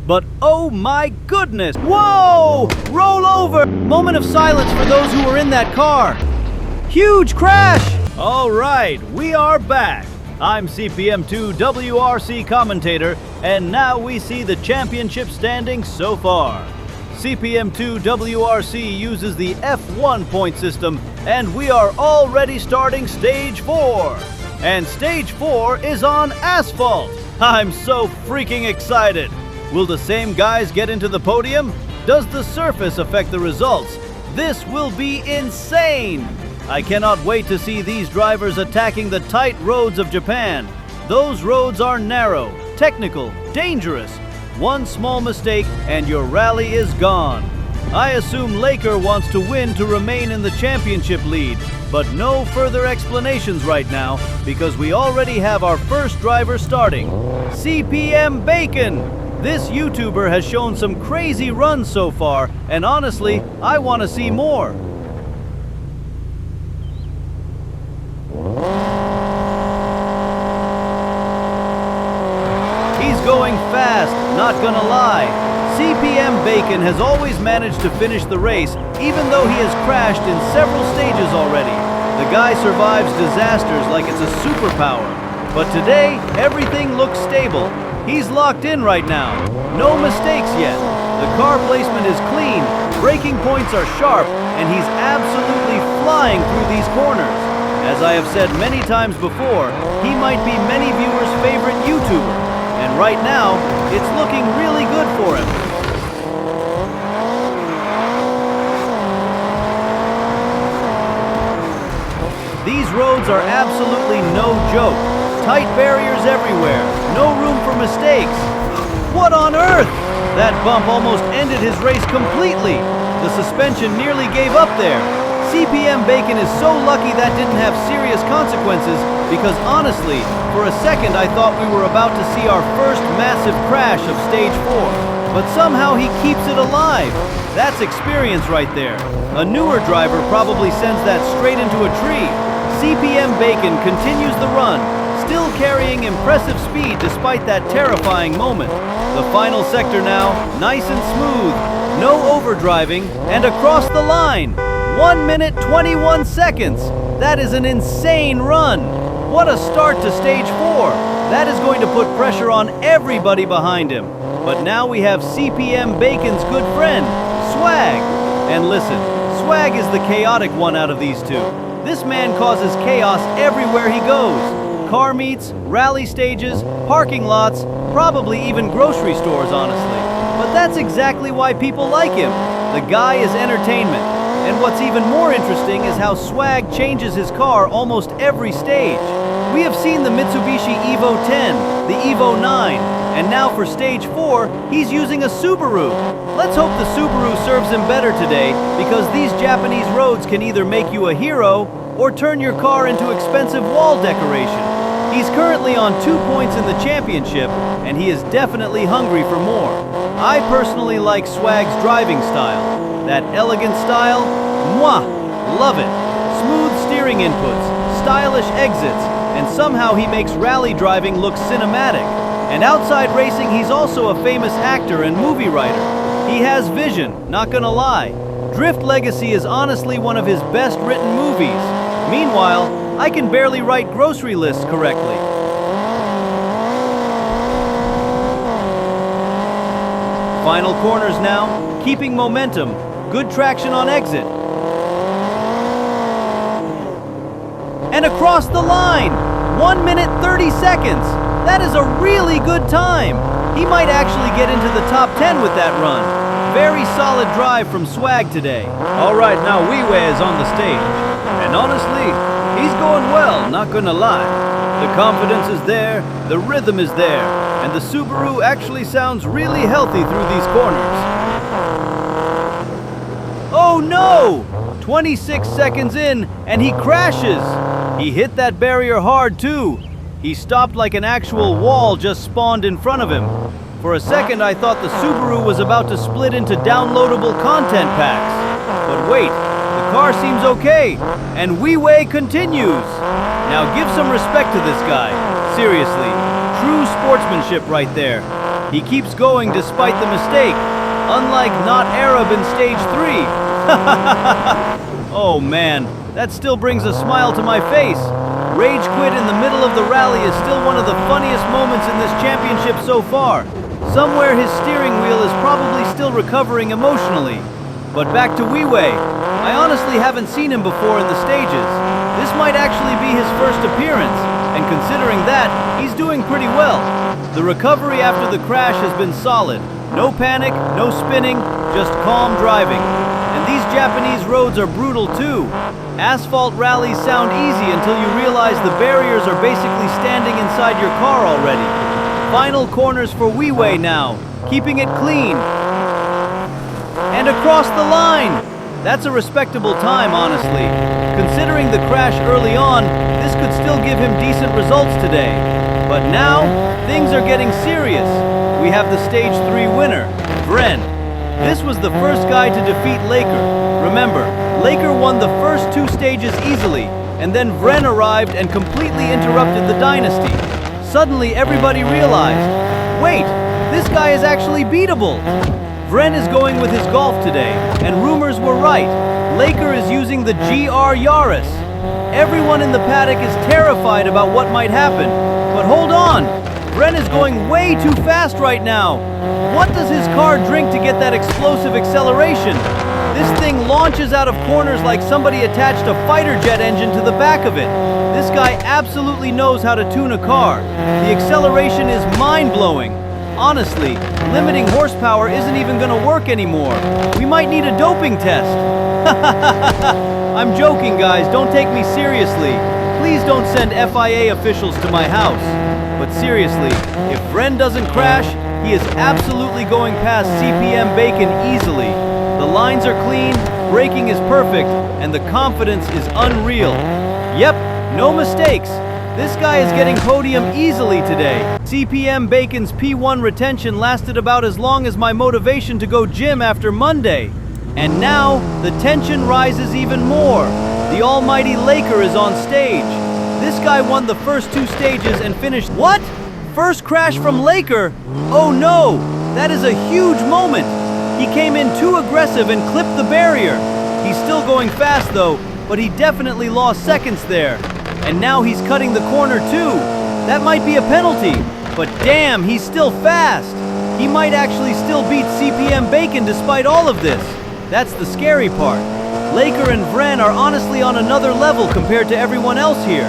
But oh my goodness! Whoa! Roll over! Moment of silence for those who were in that car. Huge crash! All right, we are back. I'm Cpm2 Wrc commentator, and now we see the championship standings so far. Cpm2 Wrc uses the F1 point system, and we are already starting Stage 4. And Stage 4 is on Asphalt. I'm so freaking excited. Will the same guys get into the podium? Does the surface affect the results? This will be insane. I cannot wait to see these drivers attacking the tight roads of Japan. Those roads are narrow, technical, dangerous. One small mistake and your rally is gone. I assume Laker wants to win to remain in the championship lead, but no further explanations right now because we already have our first driver starting. CPMbacon! This YouTuber has shown some crazy runs so far, and honestly, I want to see more. He's going fast, not gonna lie. CPMbacon has always managed to finish the race, even though he has crashed in several stages already. The guy survives disasters like it's a superpower. But today, everything looks stable. He's locked in right now. No mistakes yet. The car placement is clean, braking points are sharp, and he's absolutely flying through these corners. As I have said many times before, he might be many viewers' favorite YouTuber. And right now, it's looking really good for him. These roads are absolutely no joke. Tight barriers everywhere, no room for mistakes. What on earth? That bump almost ended his race completely. The suspension nearly gave up there. CPMbacon is so lucky that didn't have serious consequences because honestly, for a second I thought we were about to see our first massive crash of Stage 4. But somehow he keeps it alive. That's experience right there. A newer driver probably sends that straight into a tree. CPMbacon continues the run, still carrying impressive speed despite that terrifying moment. The final sector now, nice and smooth, no overdriving, and across the line. 1 minute 21 seconds. That is an insane run. What a start to Stage 4. That is going to put pressure on everybody behind him. But now we have CPMbacon's good friend, Swag. And listen, Swag is the chaotic one out of these two. This man causes chaos everywhere he goes. Car meets, rally stages, parking lots, probably even grocery stores, honestly. But that's exactly why people like him. The guy is entertainment. And what's even more interesting is how Swag changes his car almost every stage. We have seen the Mitsubishi Evo 10, the Evo 9, and now for Stage 4, he's using a Subaru. Let's hope the Subaru serves him better today, because these Japanese roads can either make you a hero or turn your car into expensive wall decoration. He's currently on 2 points in the championship, and he is definitely hungry for more. I personally like Swag's driving style. That elegant style, mwah, love it. Smooth steering inputs, stylish exits, and somehow he makes rally driving look cinematic. And outside racing, he's also a famous actor and movie writer. He has vision, not gonna lie. Drift Legacy is honestly one of his best written movies. Meanwhile, I can barely write grocery lists correctly. Final corners now, keeping momentum. Good traction on exit. And across the line, 1 minute 30 seconds. That is a really good time. He might actually get into the top 10 with that run. Very solid drive from Swag today. All right, now Wewe is on the stage. And honestly, he's going well, not gonna lie. The confidence is there, the rhythm is there, and the Subaru actually sounds really healthy through these corners. Oh no! 26 seconds in, and he crashes. He hit that barrier hard too. He stopped like an actual wall just spawned in front of him. For a second, I thought the Subaru was about to split into downloadable content packs. But wait, the car seems okay, and Wewe continues. Now give some respect to this guy. Seriously, true sportsmanship right there. He keeps going despite the mistake, unlike not Arab in stage 3. Oh man, that still brings a smile to my face. Rage quit in the middle of the rally is still one of the funniest moments in this championship so far. Somewhere his steering wheel is probably still recovering emotionally. But back to Wewe. I honestly haven't seen him before in the stages. This might actually be his first appearance, and considering that, he's doing pretty well. The recovery after the crash has been solid. No panic, no spinning, just calm driving. And these Japanese roads are brutal too. Asphalt rallies sound easy until you realize the barriers are basically standing inside your car already. Final corners for Wewe now, keeping it clean. And across the line! That's a respectable time, honestly. Considering the crash early on, this could still give him decent results today. But now, things are getting serious. We have the stage 3 winner, Vren. This was the first guy to defeat Laker. Remember, Laker won the first 2 stages easily, and then Vren arrived and completely interrupted the dynasty. Suddenly everybody realized, wait, this guy is actually beatable. Vren is going with his golf today, and rumors were right. Laker is using the GR Yaris. Everyone in the paddock is terrified about what might happen. But hold on, Vren is going way too fast right now. What does his car drink to get that explosive acceleration? This thing launches out of corners like somebody attached a fighter jet engine to the back of it. This guy absolutely knows how to tune a car. The acceleration is mind-blowing. Honestly, limiting horsepower isn't even gonna work anymore. We might need a doping test. I'm joking, guys, don't take me seriously. Please don't send FIA officials to my house. But seriously, if Vren doesn't crash, he is absolutely going past CPMbacon easily. The lines are clean, braking is perfect, and the confidence is unreal. Yep, no mistakes. This guy is getting podium easily today. CPMbacon's P1 retention lasted about as long as my motivation to go gym after Monday. And now, the tension rises even more. The almighty Laker is on stage. This guy won the first 2 stages and finished— What? First crash from Laker? Oh no, that is a huge moment. He came in too aggressive and clipped the barrier. He's still going fast though, but he definitely lost seconds there. And now he's cutting the corner too. That might be a penalty, but damn, he's still fast. He might actually still beat CPMbacon despite all of this. That's the scary part. Laker and Vren are honestly on another level compared to everyone else here.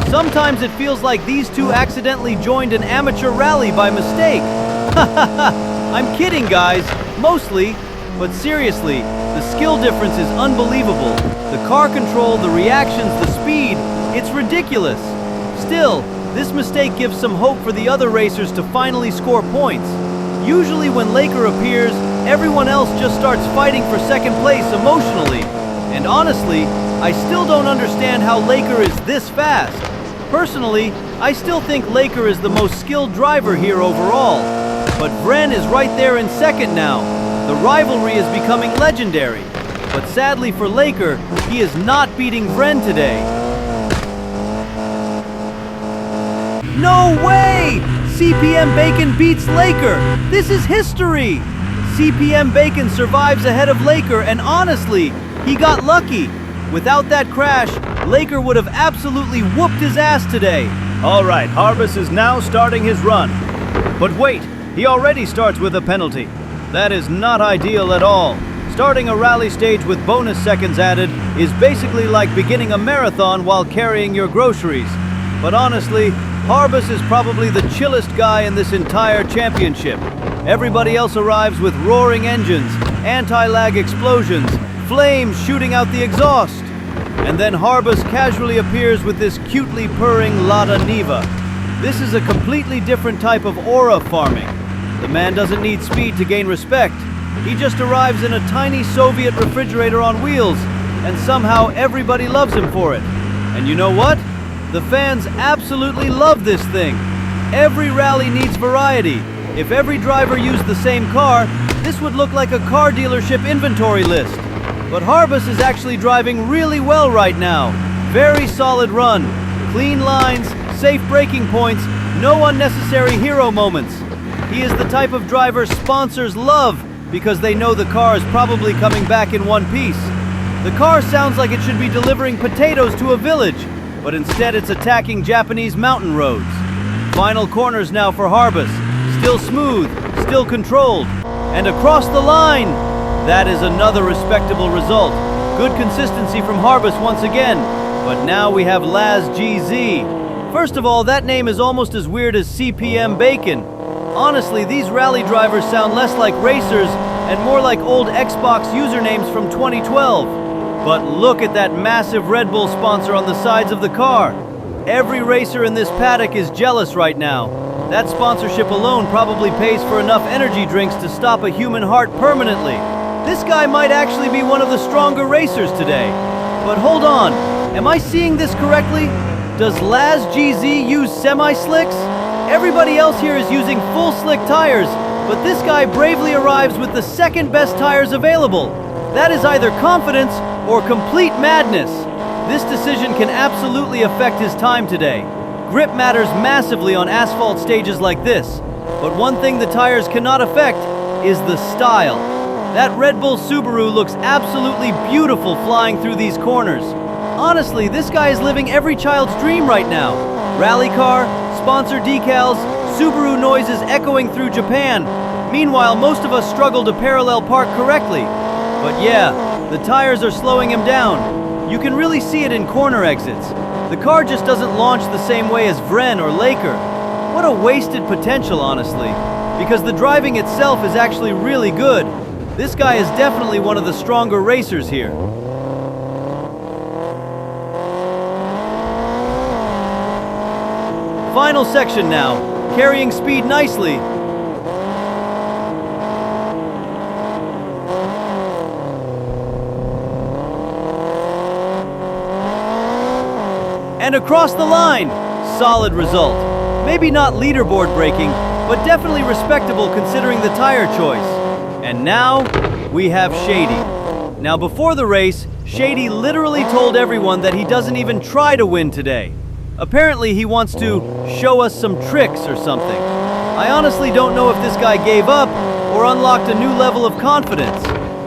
Sometimes it feels like these two accidentally joined an amateur rally by mistake. I'm kidding, guys, mostly, but seriously, the skill difference is unbelievable. The car control, the reactions, the speed, it's ridiculous. Still, this mistake gives some hope for the other racers to finally score points. Usually when Laker appears, everyone else just starts fighting for second place emotionally. And honestly, I still don't understand how Laker is this fast. Personally, I still think Laker is the most skilled driver here overall. But Vren is right there in second now. The rivalry is becoming legendary. But sadly for Laker, he is not beating Vren today. No way! CPMbacon beats Laker! This is history! CPMbacon survives ahead of Laker, and honestly, he got lucky. Without that crash, Laker would have absolutely whooped his ass today. All right, Harbus is now starting his run. But wait, he already starts with a penalty. That is not ideal at all. Starting a rally stage with bonus seconds added is basically like beginning a marathon while carrying your groceries. But honestly, Harbus is probably the chillest guy in this entire championship. Everybody else arrives with roaring engines, anti-lag explosions, flames shooting out the exhaust. And then Harbus casually appears with this cutely purring Lada Niva. This is a completely different type of aura farming. The man doesn't need speed to gain respect. He just arrives in a tiny Soviet refrigerator on wheels, and somehow everybody loves him for it. And you know what? The fans absolutely love this thing. Every rally needs variety. If every driver used the same car, this would look like a car dealership inventory list. But Harbus is actually driving really well right now. Very solid run. Clean lines, safe braking points, no unnecessary hero moments. He is the type of driver sponsors love because they know the car is probably coming back in one piece. The car sounds like it should be delivering potatoes to a village, but instead it's attacking Japanese mountain roads. Final corners now for Harbus. Still smooth, still controlled, and across the line. That is another respectable result. Good consistency from Harbus once again, but now we have LazGZ. First of all, that name is almost as weird as CPMbacon. Honestly, these rally drivers sound less like racers and more like old Xbox usernames from 2012. But look at that massive Red Bull sponsor on the sides of the car. Every racer in this paddock is jealous right now. That sponsorship alone probably pays for enough energy drinks to stop a human heart permanently. This guy might actually be one of the stronger racers today. But hold on, am I seeing this correctly? Does LazGZ use semi-slicks? Everybody else here is using full slick tires, but this guy bravely arrives with the second best tires available. That is either confidence or complete madness. This decision can absolutely affect his time today. Grip matters massively on asphalt stages like this, but one thing the tires cannot affect is the style. That Red Bull Subaru looks absolutely beautiful flying through these corners. Honestly, this guy is living every child's dream right now. Rally car, sponsor decals, Subaru noises echoing through Japan. Meanwhile, most of us struggle to parallel park correctly. But yeah, the tires are slowing him down. You can really see it in corner exits. The car just doesn't launch the same way as Vren or Laker. What a wasted potential, honestly, because the driving itself is actually really good. This guy is definitely one of the stronger racers here. Final section now, carrying speed nicely. And across the line, solid result. Maybe not leaderboard breaking, but definitely respectable considering the tire choice. And now, we have Shady. Now before the race, Shady literally told everyone that he doesn't even try to win today. Apparently he wants to show us some tricks or something. I honestly don't know if this guy gave up or unlocked a new level of confidence.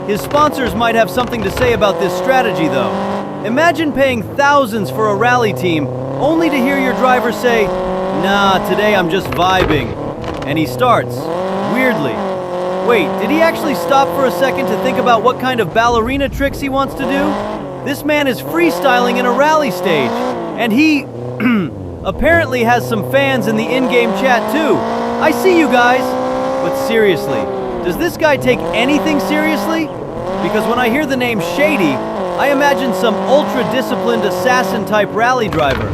His sponsors might have something to say about this strategy though. Imagine paying thousands for a rally team only to hear your driver say, "Nah, today I'm just vibing." And he starts, weirdly. Wait, did he actually stop for a second to think about what kind of ballerina tricks he wants to do? This man is freestyling in a rally stage, and he apparently has some fans in the in-game chat too. I see you guys. But seriously, does this guy take anything seriously? Because when I hear the name Shady, I imagine some ultra-disciplined assassin-type rally driver.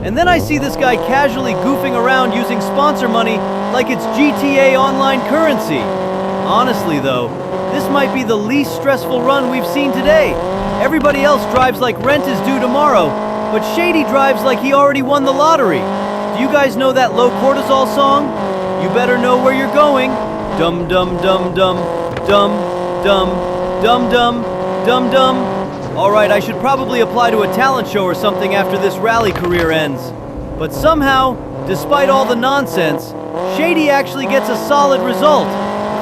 And then I see this guy casually goofing around using sponsor money like it's GTA Online currency. Honestly though, this might be the least stressful run we've seen today. Everybody else drives like rent is due tomorrow, but Shady drives like he already won the lottery. Do you guys know that low cortisol song? You better know where you're going. Dum dum dum dum, dum dum, dum dum, dum dum. Alright, I should probably apply to a talent show or something after this rally career ends. But somehow, despite all the nonsense, Shady actually gets a solid result.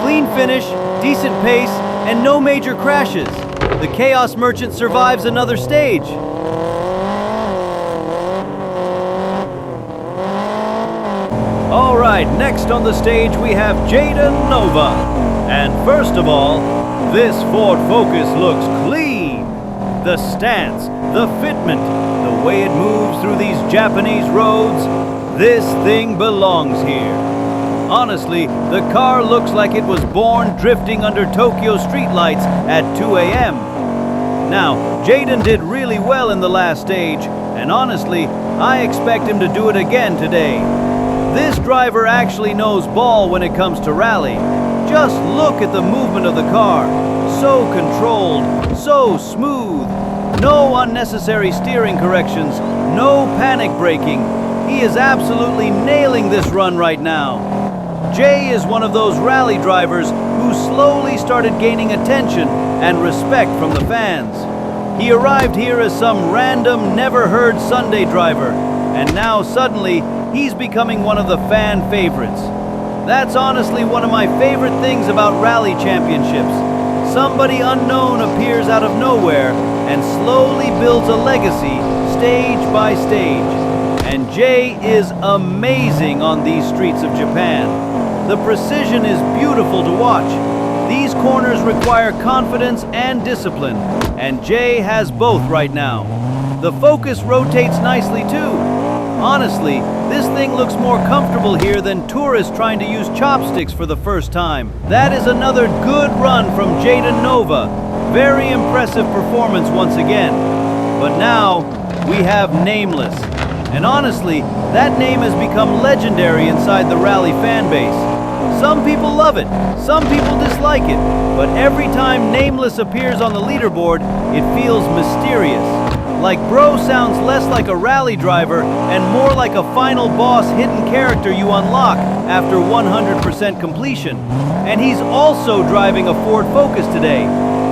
Clean finish, decent pace, and no major crashes. The Chaos Merchant survives another stage. Alright, next on the stage we have Jaden Nova. And first of all, this Ford Focus looks clean. The stance, the fitment, the way it moves through these Japanese roads, this thing belongs here. Honestly, the car looks like it was born drifting under Tokyo streetlights at 2 a.m. Now, Jaden did really well in the last stage, and honestly, I expect him to do it again today. This driver actually knows ball when it comes to rally. Just look at the movement of the car. So controlled, so smooth. No unnecessary steering corrections, no panic braking. He is absolutely nailing this run right now. Jay is one of those rally drivers who slowly started gaining attention and respect from the fans. He arrived here as some random, never-heard Sunday driver, and now suddenly he's becoming one of the fan favorites. That's honestly one of my favorite things about rally championships. Somebody unknown appears out of nowhere and slowly builds a legacy stage by stage. And Jay is amazing on these streets of Japan. The precision is beautiful to watch. These corners require confidence and discipline, and Jay has both right now. The focus rotates nicely too. Honestly, this thing looks more comfortable here than tourists trying to use chopsticks for the first time. That is another good run from Jaden Nova. Very impressive performance once again. But now, we have Nameless. And honestly, that name has become legendary inside the rally fan base. Some people love it, some people dislike it, but every time Nameless appears on the leaderboard, it feels mysterious. Like bro sounds less like a rally driver and more like a final boss hidden character you unlock after 100% completion. And he's also driving a Ford Focus today.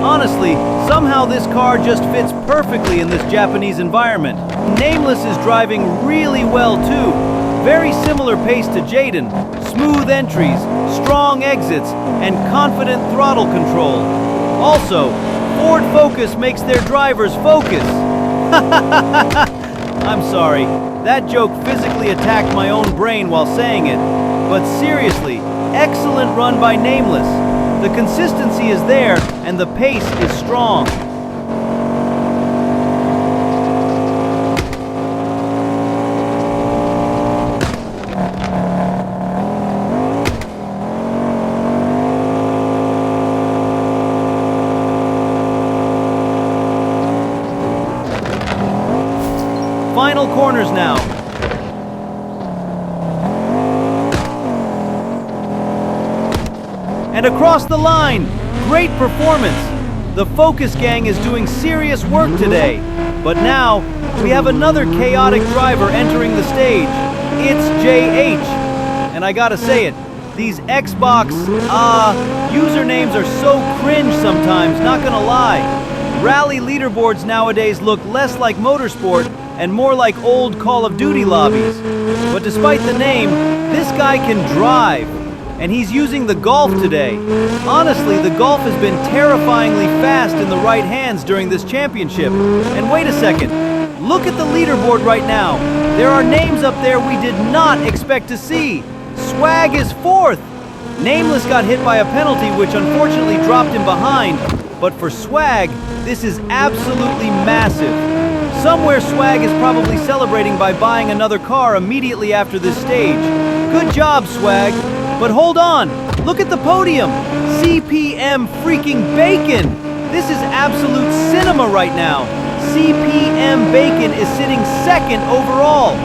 Honestly, somehow this car just fits perfectly in this Japanese environment. Nameless is driving really well too. Very similar pace to Jaden. Smooth entries, strong exits, and confident throttle control. Also, Ford Focus makes their drivers focus. I'm sorry, that joke physically attacked my own brain while saying it. But seriously, excellent run by Nameless. The consistency is there, and the pace is strong. Final corners now. And across the line, great performance. The Focus Gang is doing serious work today. But now, we have another chaotic driver entering the stage. ItzJH. And I gotta say it, these Xbox, usernames are so cringe sometimes, not gonna lie. Rally leaderboards nowadays look less like motorsport and more like old Call of Duty lobbies. But despite the name, this guy can drive. And he's using the Golf today. Honestly, the Golf has been terrifyingly fast in the right hands during this championship. And wait a second, look at the leaderboard right now. There are names up there we did not expect to see. Swag is fourth. Nameless got hit by a penalty which unfortunately dropped him behind. But for Swag, this is absolutely massive. Somewhere Swag is probably celebrating by buying another car immediately after this stage. Good job, Swag. But hold on, look at the podium. CPMbacon. This is absolute cinema right now. CPMbacon is sitting second overall.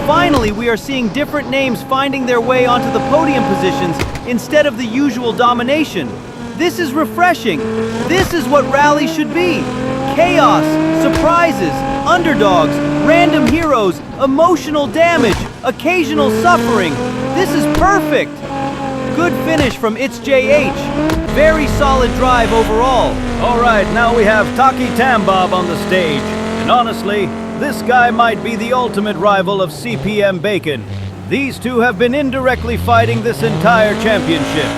Finally, we are seeing different names finding their way onto the podium positions instead of the usual domination. This is refreshing. This is what rally should be. Chaos, surprises, underdogs, random heroes, emotional damage, occasional suffering. This is perfect. Good finish from ItzJH. Very solid drive overall. All right, now we have Taki Tam Bob on the stage. And honestly, this guy might be the ultimate rival of CPMbacon. These two have been indirectly fighting this entire championship.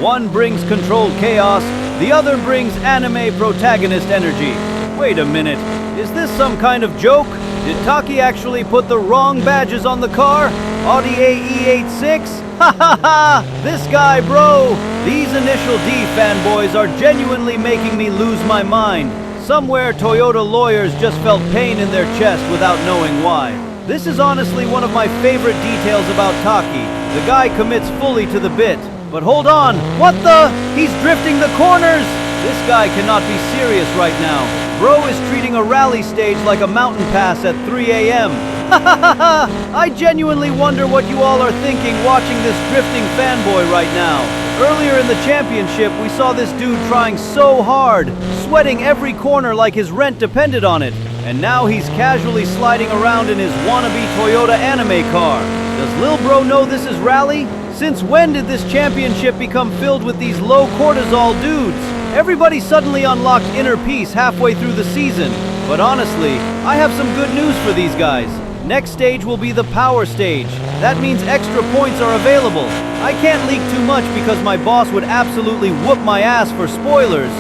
One brings controlled chaos, the other brings anime protagonist energy. Wait a minute, is this some kind of joke? Did Taki actually put the wrong badges on the car? Audi AE86? Ha ha ha! This guy, bro! These Initial D fanboys are genuinely making me lose my mind. Somewhere Toyota lawyers just felt pain in their chest without knowing why. This is honestly one of my favorite details about Taki. The guy commits fully to the bit. But hold on, what the? He's drifting the corners! This guy cannot be serious right now. Bro is treating a rally stage like a mountain pass at 3 a.m. Ha ha ha ha! I genuinely wonder what you all are thinking watching this drifting fanboy right now. Earlier in the championship, we saw this dude trying so hard, sweating every corner like his rent depended on it. And now he's casually sliding around in his wannabe Toyota anime car. Does Lil Bro know this is rally? Since when did this championship become filled with these low cortisol dudes? Everybody suddenly unlocked inner peace halfway through the season. But honestly, I have some good news for these guys. Next stage will be the power stage. That means extra points are available. I can't leak too much because my boss would absolutely whoop my ass for spoilers.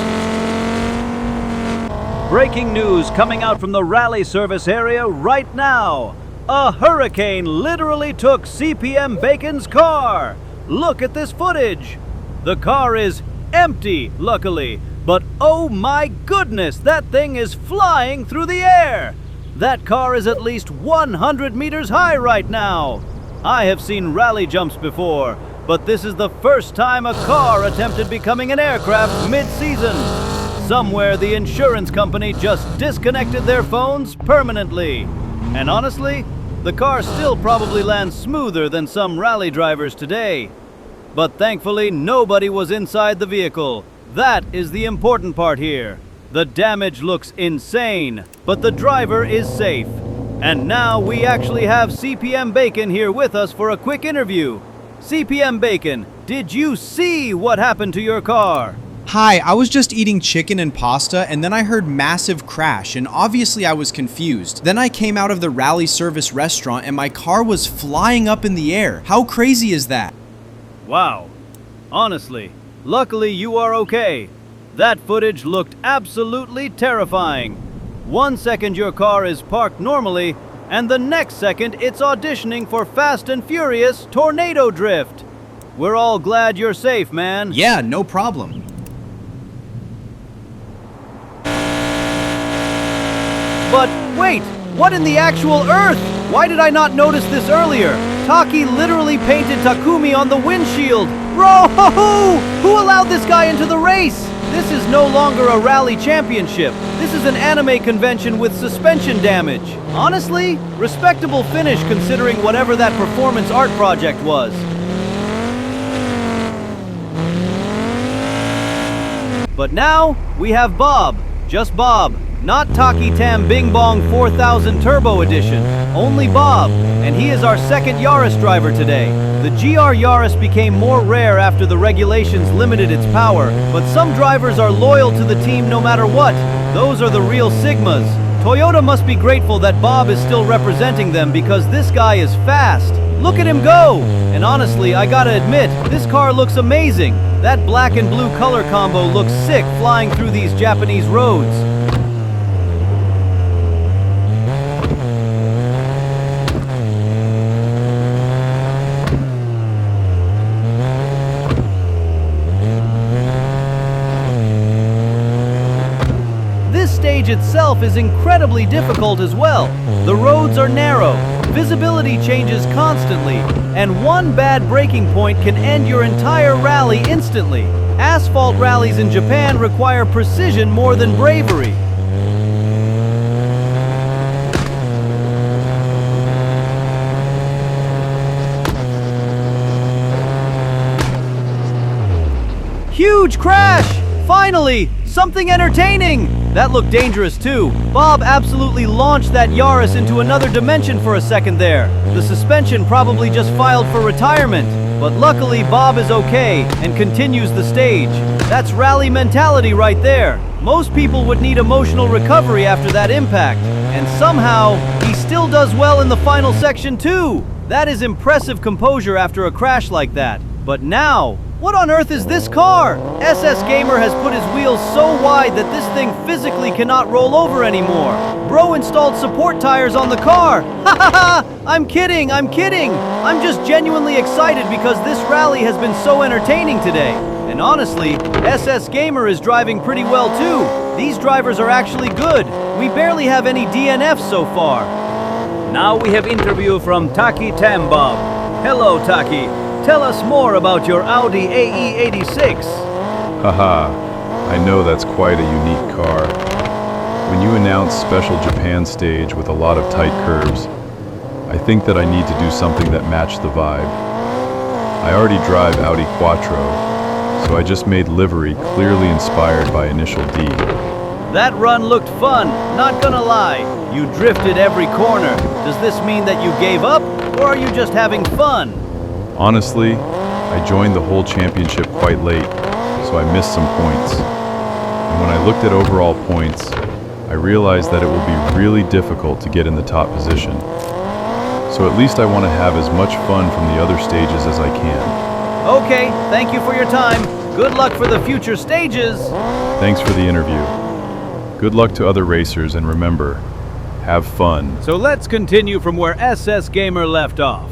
Breaking news coming out from the rally service area right now. A hurricane literally took CPMbacon's car. Look at this footage. The car is empty, luckily, but oh my goodness, that thing is flying through the air. That car is at least 100 meters high right now. I have seen rally jumps before, but this is the first time a car attempted becoming an aircraft mid-season. Somewhere the insurance company just disconnected their phones permanently. And honestly, the car still probably lands smoother than some rally drivers today. But thankfully, nobody was inside the vehicle. That is the important part here. The damage looks insane, but the driver is safe. And now we actually have CPMbacon here with us for a quick interview. CPMbacon, did you see what happened to your car? Hi, I was just eating chicken and pasta and then I heard massive crash and obviously I was confused. Then I came out of the rally service restaurant and my car was flying up in the air. How crazy is that? Wow. Honestly, luckily you are okay. That footage looked absolutely terrifying. 1 second your car is parked normally, and the next second it's auditioning for Fast and Furious tornado drift. We're all glad you're safe, man. Yeah, no problem. But wait, what in the actual earth? Why did I not notice this earlier? Taki literally painted Takumi on the windshield. Bro, who allowed this guy into the race? This is no longer a rally championship. This is an anime convention with suspension damage. Honestly, respectable finish considering whatever that performance art project was. But now, we have Bob. Just Bob. Not Taki Tam Bing Bong 4000 Turbo Edition. Only Bob. And he is our second Yaris driver today. The GR Yaris became more rare after the regulations limited its power, but some drivers are loyal to the team no matter what. Those are the real Sigmas. Toyota must be grateful that Bob is still representing them because this guy is fast. Look at him go! And honestly, I gotta admit, this car looks amazing. That black and blue color combo looks sick flying through these Japanese roads. Itself is incredibly difficult as well. The roads are narrow, visibility changes constantly, and one bad braking point can end your entire rally instantly. Asphalt rallies in Japan require precision more than bravery. Huge crash! Finally! Something entertaining! That looked dangerous too. Bob absolutely launched that Yaris into another dimension for a second there. The suspension probably just filed for retirement. But luckily Bob is okay and continues the stage. That's rally mentality right there. Most people would need emotional recovery after that impact. And somehow, he still does well in the final section too. That is impressive composure after a crash like that. But now, what on earth is this car? SS Gamer has put his wheels so wide that this thing physically cannot roll over anymore. Bro installed support tires on the car. Ha ha ha! I'm kidding. I'm just genuinely excited because this rally has been so entertaining today. And honestly, SS Gamer is driving pretty well too. These drivers are actually good. We barely have any DNFs so far. Now we have interview from Taki Tam Bob. Hello, Taki. Tell us more about your Audi AE86. Haha, I know that's quite a unique car. When you announce special Japan stage with a lot of tight curves, I think that I need to do something that matched the vibe. I already drive Audi Quattro, so I just made livery clearly inspired by Initial D. That run looked fun, not gonna lie. You drifted every corner. Does this mean that you gave up, or are you just having fun? Honestly, I joined the whole championship quite late, so I missed some points. And when I looked at overall points, I realized that it will be really difficult to get in the top position. so at least I want to have as much fun from the other stages as I can. Okay, thank you for your time. Good luck for the future stages. Thanks for the interview. Good luck to other racers, and remember, have fun. So let's continue from where SS Gamer left off.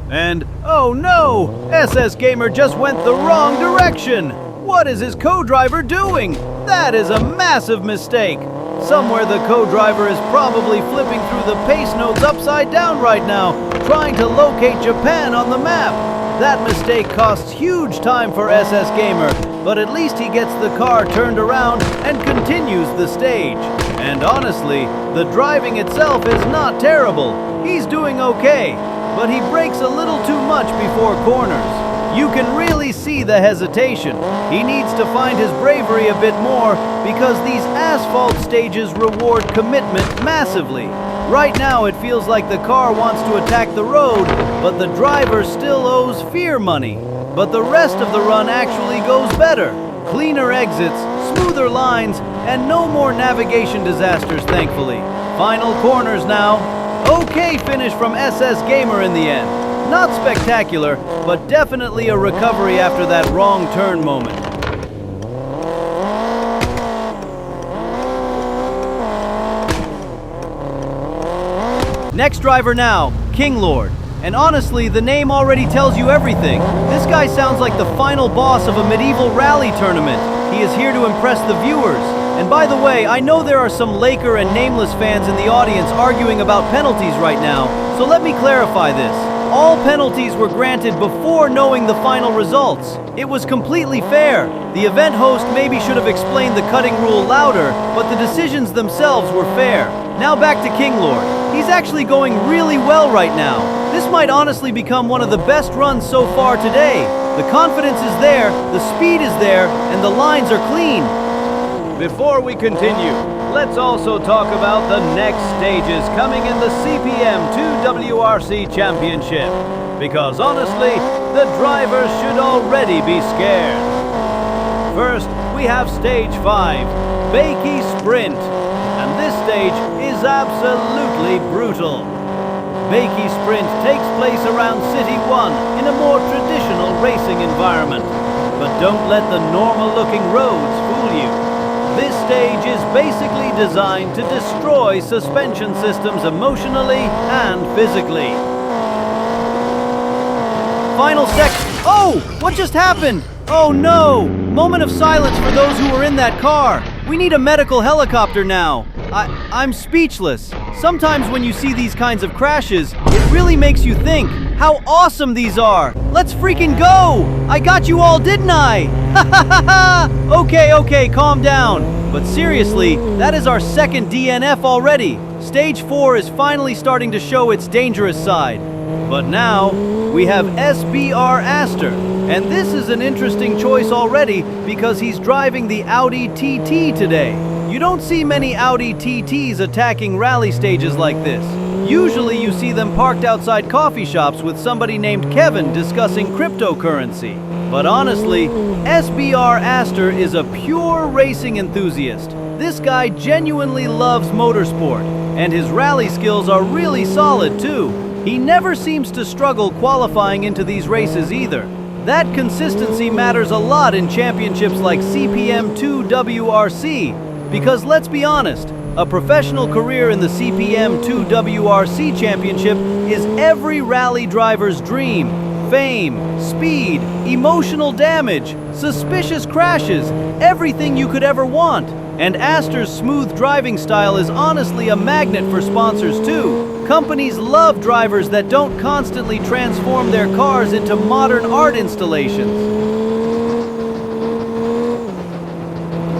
And, oh no! SS Gamer just went the wrong direction! What is his co-driver doing? That is a massive mistake! Somewhere the co-driver is probably flipping through the pace notes upside down right now, trying to locate Japan on the map. That mistake costs huge time for SS Gamer, but at least he gets the car turned around and continues the stage. And honestly, the driving itself is not terrible. He's doing okay, but he brakes a little too much before corners. You can really see the hesitation. He needs to find his bravery a bit more because these asphalt stages reward commitment massively. Right now it feels like the car wants to attack the road, but the driver still owes fear money. But the rest of the run actually goes better. Cleaner exits, smoother lines, and no more navigation disasters, thankfully. Final corners now. Okay finish from SS Gamer in the end. Not spectacular, but definitely a recovery after that wrong turn moment. Next driver now, Kinglord. And honestly, the name already tells you everything. This guy sounds like the final boss of a medieval rally tournament. He is here to impress the viewers. And by the way, I know there are some Laker and Nameless fans in the audience arguing about penalties right now, so let me clarify this. All penalties were granted before knowing the final results. It was completely fair. The event host maybe should have explained the cutting rule louder, but the decisions themselves were fair. Now back to Kinglord. He's actually going really well right now. This might honestly become one of the best runs so far today. The confidence is there, the speed is there, and the lines are clean. Before we continue, let's also talk about the next stages coming in the Cpm2 Wrc Championship. Because honestly, the drivers should already be scared. First, we have Stage 5, Bakey Sprint. And this stage is absolutely brutal. Bakey Sprint takes place around City 1 in a more traditional racing environment. But don't let the normal-looking roads fool you. This stage is basically designed to destroy suspension systems emotionally and physically. Final section. Oh! What just happened? Oh no! Moment of silence for those who were in that car. We need a medical helicopter now. I'm speechless. Sometimes when you see these kinds of crashes, it really makes you think how awesome these are. Let's freaking go! I got you all, didn't I? Ha ha ha ha! Okay, calm down. But seriously, that is our second DNF already. Stage 4 is finally starting to show its dangerous side. But now, we have SBR Aster. And this is an interesting choice already because he's driving the Audi TT today. You don't see many Audi TTs attacking rally stages like this. Usually you see them parked outside coffee shops with somebody named Kevin discussing cryptocurrency. But honestly, SBR Aster is a pure racing enthusiast. This guy genuinely loves motorsport, and his rally skills are really solid too. He never seems to struggle qualifying into these races either. That consistency matters a lot in championships like Cpm2 Wrc. Because let's be honest, a professional career in the Cpm2 Wrc Championship is every rally driver's dream. Fame, speed, emotional damage, suspicious crashes, everything you could ever want. And Aster's smooth driving style is honestly a magnet for sponsors too. Companies love drivers that don't constantly transform their cars into modern art installations.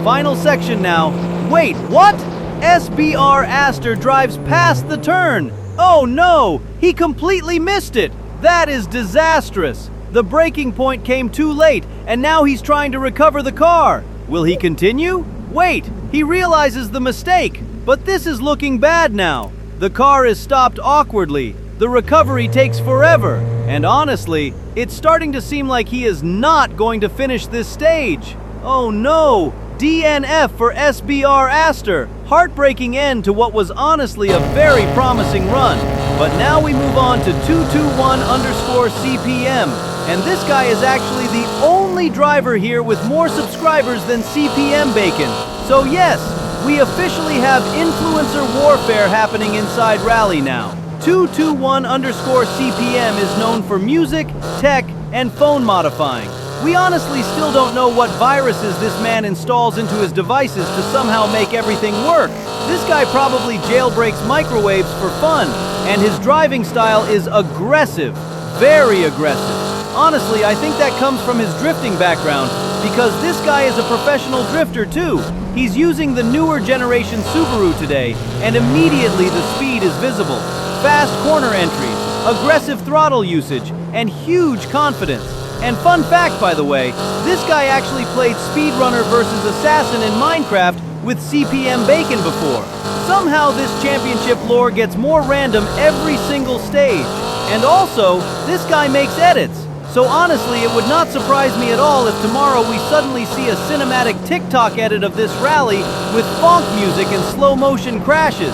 Final section now. Wait, what? SBR Aster drives past the turn. Oh no, he completely missed it. That is disastrous. The braking point came too late, and now he's trying to recover the car. Will he continue? Wait, he realizes the mistake. But this is looking bad now. The car is stopped awkwardly. The recovery takes forever. And honestly, it's starting to seem like he is not going to finish this stage. Oh no! DNF for SBR Aster. Heartbreaking end to what was honestly a very promising run. But now we move on to 221_CPM, and this guy is actually the only driver here with more subscribers than CPMbacon. So yes, we officially have influencer warfare happening inside Rally now. 221_CPM is known for music, tech, and phone modifying. We honestly still don't know what viruses this man installs into his devices to somehow make everything work. This guy probably jailbreaks microwaves for fun, and his driving style is aggressive, very aggressive. Honestly, I think that comes from his drifting background, because this guy is a professional drifter too. He's using the newer generation Subaru today, and immediately the speed is visible. Fast corner entries, aggressive throttle usage, and huge confidence. And fun fact, by the way, this guy actually played Speedrunner versus Assassin in Minecraft with CPMbacon before. Somehow this championship lore gets more random every single stage. And also, this guy makes edits. So honestly, it would not surprise me at all if tomorrow we suddenly see a cinematic TikTok edit of this rally with funk music and slow motion crashes.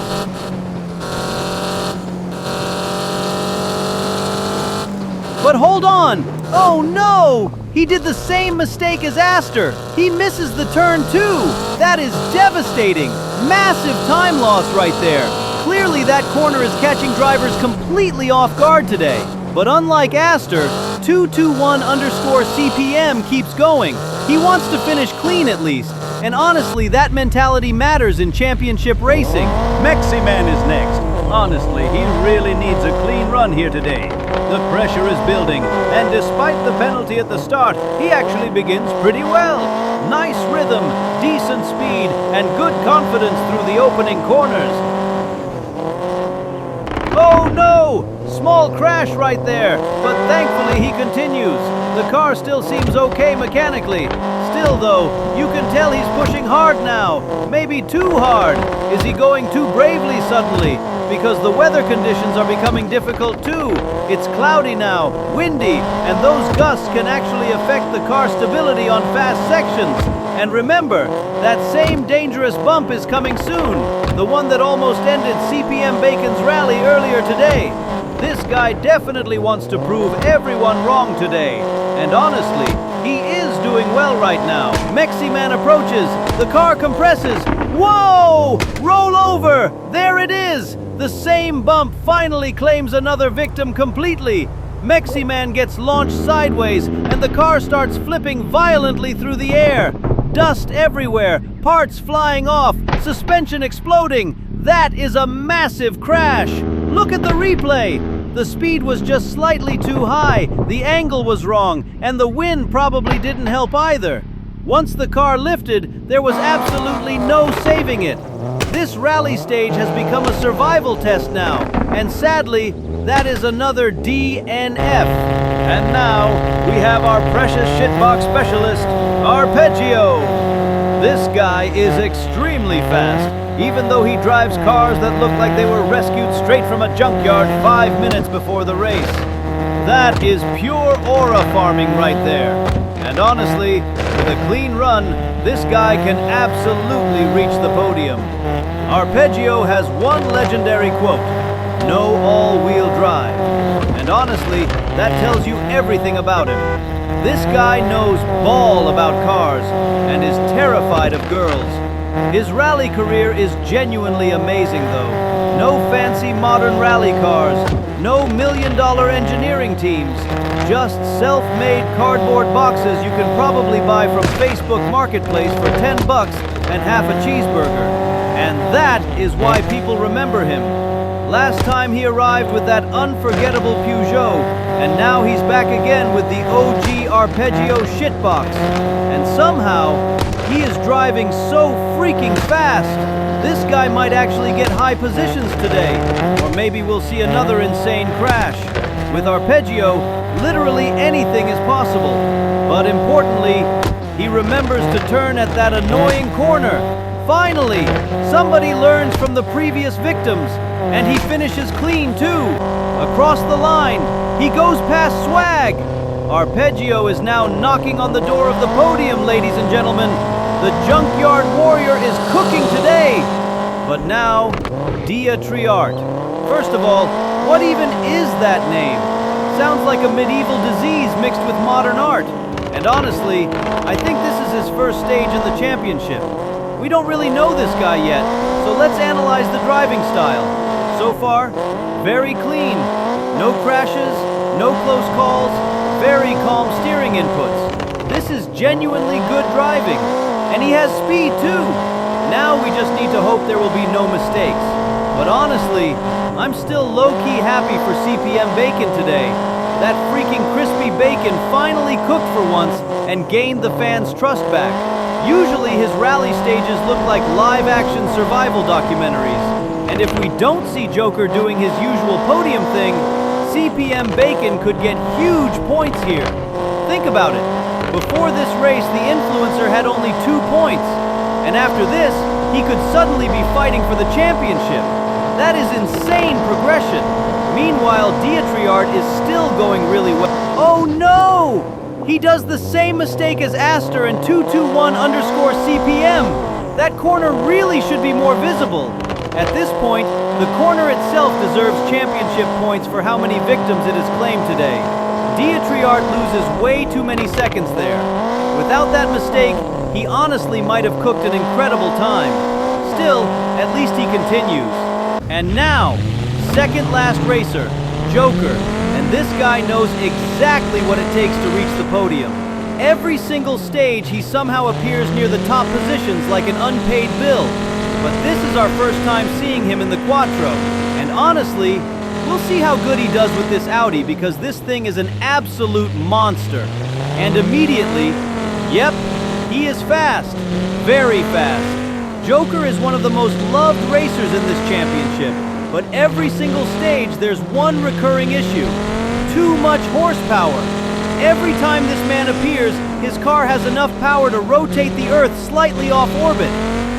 But hold on! Oh no! He did the same mistake as Aster! He misses the turn too! That is devastating! Massive time loss right there! Clearly that corner is catching drivers completely off guard today. But unlike Aster, 221_CPM keeps going. He wants to finish clean at least. And honestly, that mentality matters in championship racing. Mexi Man is next. Honestly, he really needs a clean run here today. The pressure is building, and despite the penalty at the start, he actually begins pretty well. Nice rhythm, decent speed, and good confidence through the opening corners. Oh no! Small crash right there, but thankfully he continues. The car still seems okay mechanically. Still though, you can tell he's pushing hard now. Maybe too hard. Is he going too bravely suddenly? Because the weather conditions are becoming difficult too. It's cloudy now, windy, and those gusts can actually affect the car stability on fast sections. And remember, that same dangerous bump is coming soon. The one that almost ended CPMbacon's rally earlier today. This guy definitely wants to prove everyone wrong today. And honestly, he is doing well right now. Mexi Man approaches. The car compresses. Whoa! Roll over! There it is! The same bump finally claims another victim completely. Mexi Man gets launched sideways, and the car starts flipping violently through the air. Dust everywhere, parts flying off, suspension exploding. That is a massive crash. Look at the replay. The speed was just slightly too high, the angle was wrong, and the wind probably didn't help either. Once the car lifted, there was absolutely no saving it. This rally stage has become a survival test now, and sadly, that is another DNF. And now, we have our precious shitbox specialist, Arpegio. This guy is extremely fast, even though he drives cars that look like they were rescued straight from a junkyard 5 minutes before the race. That is pure aura farming right there. And honestly, with a clean run, this guy can absolutely reach the podium. Arpegio has one legendary quote, "No all-wheel drive." And honestly, that tells you everything about him. This guy knows ball about cars and is terrified of girls. His rally career is genuinely amazing though. No fancy modern rally cars, no million-dollar engineering teams, just self-made cardboard boxes you can probably buy from Facebook Marketplace for $10 and half a cheeseburger. And that is why people remember him. Last time he arrived with that unforgettable Peugeot, and now he's back again with the OG Arpegio shitbox. And somehow, he is driving so freaking fast. This guy might actually get high positions today, or maybe we'll see another insane crash. With Arpegio, literally anything is possible. But importantly, he remembers to turn at that annoying corner. Finally, somebody learns from the previous victims, and he finishes clean too. Across the line, he goes past Swag. Arpegio is now knocking on the door of the podium, ladies and gentlemen. The Junkyard Warrior is cooking today. But now, Dieatryart. First of all, What even is that name? Sounds like a medieval disease mixed with modern art. And honestly, I think this is his first stage in the championship. We don't really know this guy yet, so let's analyze the driving style. So far, very clean. No crashes, no close calls, very calm steering inputs. This is genuinely good driving. And he has speed too. Now we just need to hope there will be no mistakes. But honestly, I'm still low-key happy for CPMbacon today. That freaking crispy bacon finally cooked for once and gained the fans' trust back. Usually his rally stages look like live-action survival documentaries. And if we don't see Joker doing his usual podium thing, CPMbacon could get huge points here. Think about it. Before this race, the influencer had only 2 points. And after this, he could suddenly be fighting for the championship. That is insane progression. Meanwhile, Dieatryart is still going really well. Oh no! He does the same mistake as Aster and 221_CPM. That corner really should be more visible. At this point, the corner itself deserves championship points for how many victims it has claimed today. Dieatryart loses way too many seconds there. Without that mistake, he honestly might have cooked an incredible time. Still, at least he continues. And now, second last racer, Joker. And this guy knows exactly what it takes to reach the podium. Every single stage, he somehow appears near the top positions like an unpaid bill. But this is our first time seeing him in the Quattro. And honestly, we'll see how good he does with this Audi because this thing is an absolute monster. And immediately, yep, he is fast. Very fast. Joker is one of the most loved racers in this championship. But every single stage, there's one recurring issue. Too much horsepower. Every time this man appears, his car has enough power to rotate the Earth slightly off orbit.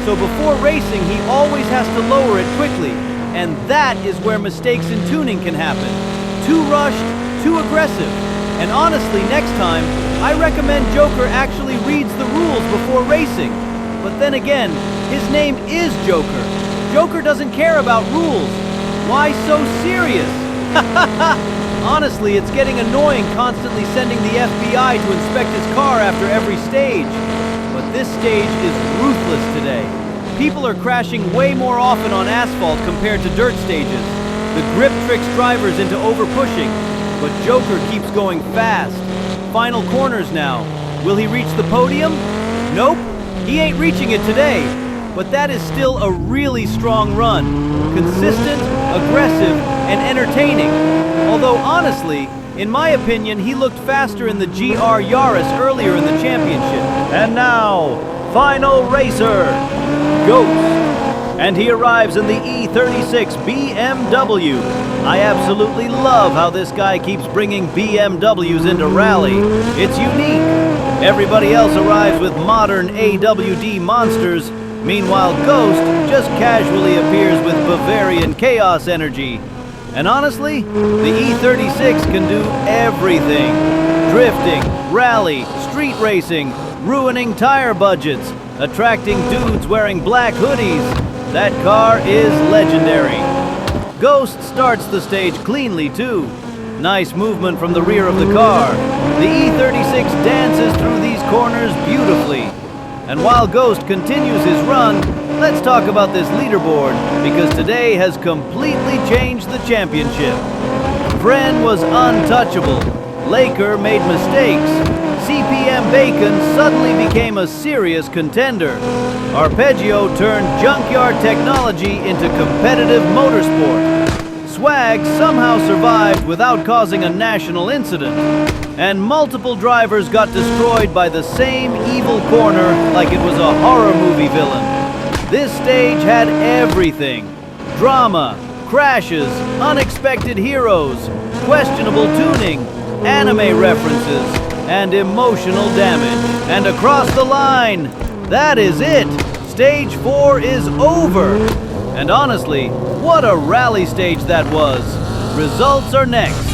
So before racing, he always has to lower it quickly. And that is where mistakes in tuning can happen. Too rushed, too aggressive. And honestly, next time, I recommend Joker actually reads the rules before racing. But then again, his name is Joker. Joker doesn't care about rules. Why so serious? Honestly, it's getting annoying constantly sending the FBI to inspect his car after every stage. But this stage is ruthless today. People are crashing way more often on asphalt compared to dirt stages. The grip tricks drivers into over-pushing, but Joker keeps going fast. Final corners now. Will he reach the podium? Nope, he ain't reaching it today. But that is still a really strong run. Consistent, aggressive, and entertaining. Although honestly, in my opinion, he looked faster in the GR Yaris earlier in the championship. And now, final racer, Ghost. And he arrives in the E36 BMW. I absolutely love how this guy keeps bringing BMWs into rally. It's unique. Everybody else arrives with modern AWD monsters. Meanwhile, Ghost just casually appears with Bavarian chaos energy. And honestly, the E36 can do everything. Drifting, rally, street racing, ruining tire budgets, attracting dudes wearing black hoodies. That car is legendary. Ghost starts the stage cleanly too. Nice movement from the rear of the car. The E36 dances through these corners beautifully. And while Ghost continues his run, let's talk about this leaderboard, because today has completely changed the championship. Vren was untouchable. Laker made mistakes. CPMbacon suddenly became a serious contender. Arpegio turned junkyard technology into competitive motorsport. Swag somehow survived without causing a national incident. And multiple drivers got destroyed by the same evil corner like it was a horror movie villain. This stage had everything. Drama, crashes, unexpected heroes, questionable tuning, anime references, and emotional damage. And across the line, that is it. Stage 4 is over. And honestly, what a rally stage that was. Results are next.